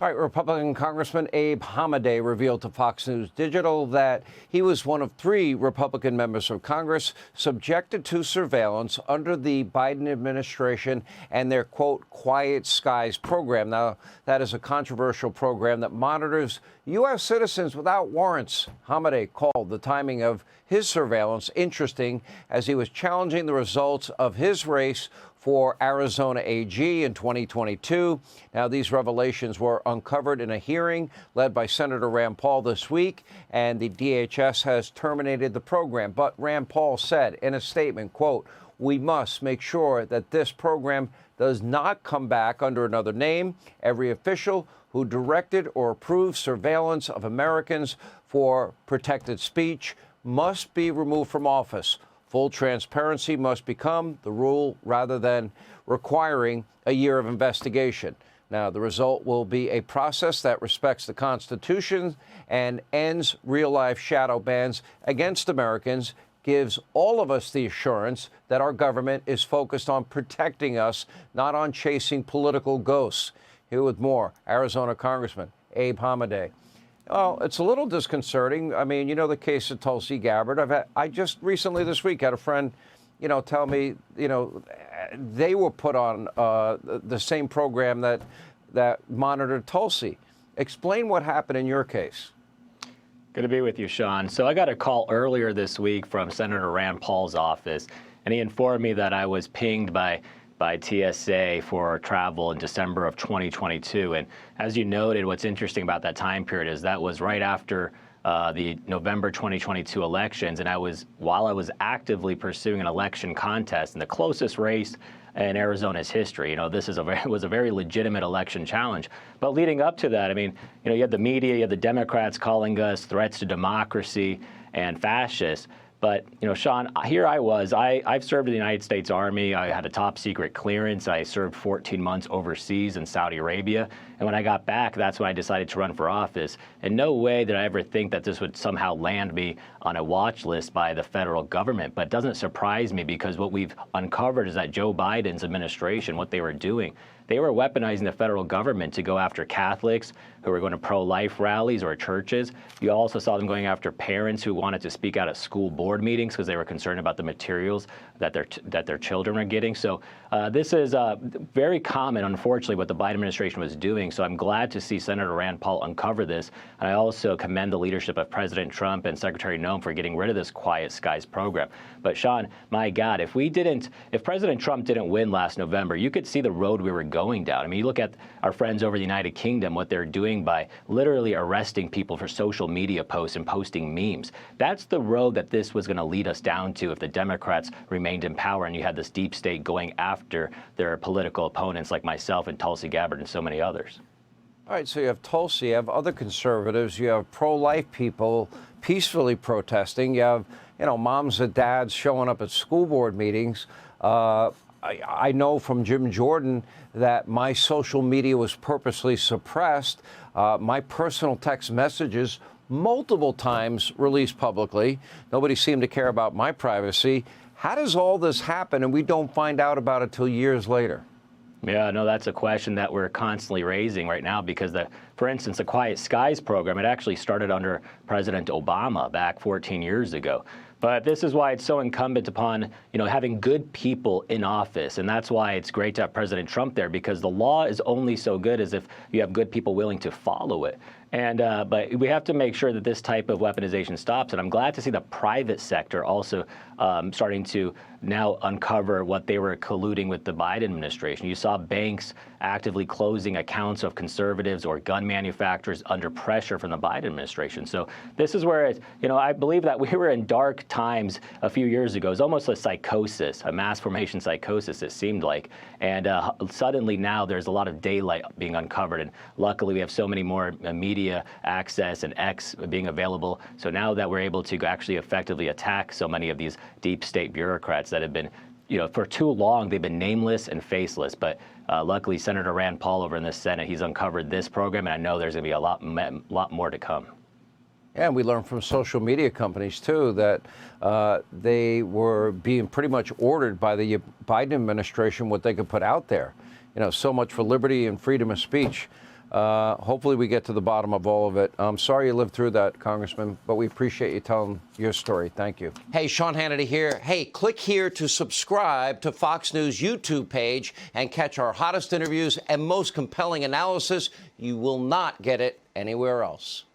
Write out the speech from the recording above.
All right, Republican Congressman Abe Hamadeh revealed to Fox News Digital that he was one of 3 Republican members of Congress subjected to surveillance under the Biden administration and their, quote, Quiet Skies program. Now, that is a controversial program that monitors U.S. citizens without warrants. Hamadeh called the timing of his surveillance interesting as he was challenging the results of his race for Arizona AG in 2022. Now, these revelations were uncovered in a hearing led by Senator Rand Paul this week, and the DHS has terminated the program. But Rand Paul said in a statement, quote, "We must make sure that this program does not come back under another name. Every official who directed or approved surveillance of Americans for protected speech must be removed from office. Full transparency must become the rule rather than requiring a year of investigation." Now, the result will be a process that respects the Constitution and ends real-life shadow bans against Americans, gives all of us the assurance that our government is focused on protecting us, not on chasing political ghosts. Here with more, Arizona Congressman Abe Hamadeh. Well, it's a little disconcerting. I mean, you know the case of Tulsi Gabbard. I just recently this week had a friend, tell me, they were put on the same program that monitored Tulsi. Explain what happened in your case. Good to be with you, Sean. So I got a call earlier this week from Senator Rand Paul's office, and he informed me that I was pinged by TSA for travel in December of 2022. And as you noted, what's interesting about that time period is that was right after the November 2022 elections, and while I was actively pursuing an election contest in the closest race in Arizona's history. This was a very legitimate election challenge. But leading up to that, I mean, you had the media, you had the Democrats calling us threats to democracy and fascists. But, Sean, here I was. I've served in the United States Army. I had a top secret clearance. I served 14 months overseas in Saudi Arabia. And when I got back, that's when I decided to run for office. And no way did I ever think that this would somehow land me on a watch list by the federal government. But it doesn't surprise me because what we've uncovered is that Joe Biden's administration, what they were doing, they were weaponizing the federal government to go after Catholics who were going to pro-life rallies or churches. You also saw them going after parents who wanted to speak out at school board meetings because they were concerned about the materials that their children are getting. So this is very common, unfortunately, what the Biden administration was doing. So I'm glad to see Senator Rand Paul uncover this. And I also commend the leadership of President Trump and Secretary Noem for getting rid of this Quiet Skies program. But Sean, my God, if President Trump didn't win last November, you could see the road we were going down. I mean, you look at our friends over the United Kingdom, what they're doing by literally arresting people for social media posts and posting memes. That's the road that this was going to lead us down to if the Democrats remained in power and you had this deep state going after their political opponents like myself and Tulsi Gabbard and so many others. All right, so you have Tulsi, you have other conservatives, you have pro-life people peacefully protesting, you have, moms and dads showing up at school board meetings. I know from Jim Jordan that my social media was purposely suppressed. My personal text messages multiple times released publicly. Nobody seemed to care about my privacy. How does all this happen and we don't find out about it till years later? Yeah, no, that's a question that we're constantly raising right now because, for instance, the Quiet Skies program, it actually started under President Obama back 14 years ago. But this is why it's so incumbent upon, having good people in office. And that's why it's great to have President Trump there, because the law is only so good as if you have good people willing to follow it. And but we have to make sure that this type of weaponization stops. And I'm glad to see the private sector also starting to now uncover what they were colluding with the Biden administration. You saw banks actively closing accounts of conservatives or gun manufacturers under pressure from the Biden administration. So this is where, I believe that we were in dark times a few years ago. It was almost a psychosis, a mass formation psychosis, it seemed like. And suddenly now there's a lot of daylight being uncovered. And luckily we have so many more media access and X being available. So now that we're able to actually effectively attack so many of these deep state bureaucrats that have been, for too long, they've been nameless and faceless. But luckily, Senator Rand Paul over in the Senate, he's uncovered this program, and I know there's going to be a lot more to come. Yeah, and we learned from social media companies, too, that they were being pretty much ordered by the Biden administration what they could put out there. So much for liberty and freedom of speech. Hopefully we get to the bottom of all of it. I'm sorry you lived through that, Congressman, but we appreciate you telling your story. Thank you. Hey, Sean Hannity here. Hey, click here to subscribe to Fox News YouTube page and catch our hottest interviews and most compelling analysis. You will not get it anywhere else.